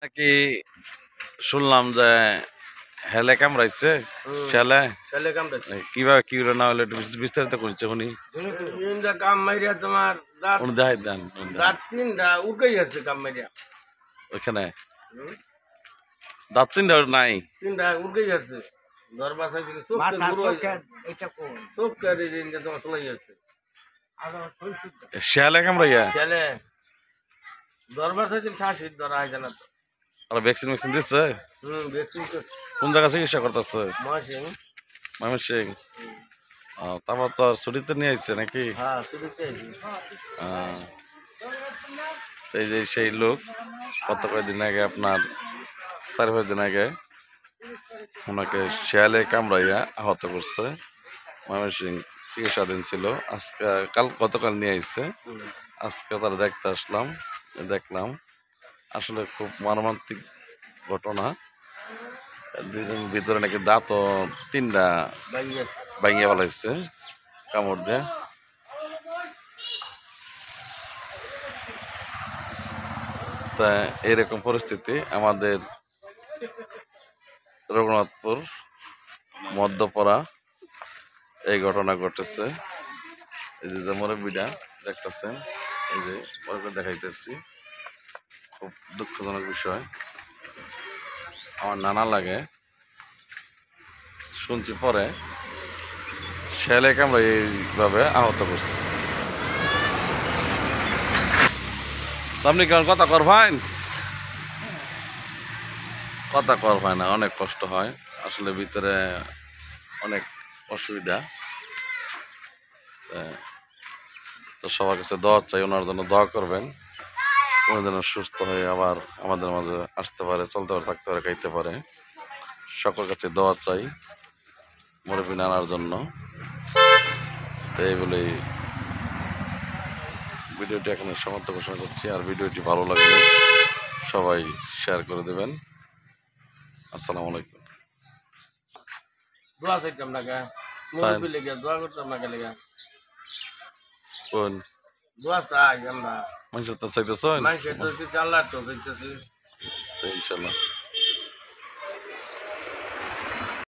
নাকি শুনলাম যে হেলে কামড়াইছে শেলে কিভাবে কি হলো না হলে একটু বিস্তারিত করছে উনি কাম মাইরিয়া তোমার উনি দেখাই দেন দাঁত তিনটা উঠেই আছে কাম মাইরিয়া ওইখানে দাঁত তিনটা নাই তিনটা উঠেই আছে দরবার সাইডে চোখ কেটে তোমার চলে যাচ্ছে শেলে কামড়াইয়া ছেলে দরবার সাইডে ঠাসি ধরা হয় জানা তো আর ভ্যাকসিন ভ্যাকসিন দিচ্ছে ভ্যাকসিন কোন জায়গায় চিকিৎসা করতেছে মহাসিং ময়মনসিং তারপর তো ছুটিতে নিয়ে আসছে নাকি হ্যাঁ ছুটিতে এই যে সেই লোক কত কয়েকদিন আগে আপনার 4-5 দিন আগে ওনাকে শেয়ালে কামড়াইয়া আহত করছে ময়মনসিং চিকিৎসাধীন ছিল আজকে গতকাল নিয়ে আসছে আজকে তারা দেখতে আসলাম দেখলাম আসলে খুব মর্মান্তিক ঘটনা দুজন ভিতরে নাকি দাঁতও তিনটা ভাঙিয়ে ফেলাইছে কামড় দিয়ে তা এরকম পরিস্থিতি আমাদের রঘুনাথপুর মধ্যপাড়া এই ঘটনা ঘটেছে এই যে মুরব্বিটা দেখতেছেন এই যে দেখাইতেছি খুব দুঃখজনক বিষয় আমার নানা লাগে শুনছি পরে শেলে কামড়া এইভাবে আহত করছে আপনি কেমন কথা কর ভাই কথা কর ভাই না অনেক কষ্ট হয় আসলে ভিতরে অনেক অসুবিধা তো সবার কাছে দোয়া চাই ওনার জন্য দোয়া করবেন উনি যেন সুস্থ হয়ে আবার আমাদের মাঝে আসতে পারে চলতে পারে থাকতে পারে খাইতে পারে সকলের কাছে দোয়া চাই মুরব্বি নানার জন্য তো এই বলেই ভিডিওটি এখানে সমাপ্ত ঘোষণা করছি আর ভিডিওটি ভালো লাগলে সবাই শেয়ার করে দেবেন আসসালামু আলাইকুম দোয়া চাইতাম না কে মুরব্বি লেগে দোয়া করতাম না কে লেগে কোন দোয়া চাই আমরা মানুষের তো চাইতেছেন মানুষের তো আল্লাহ তো চাইতেছি ইনশাল্লাহ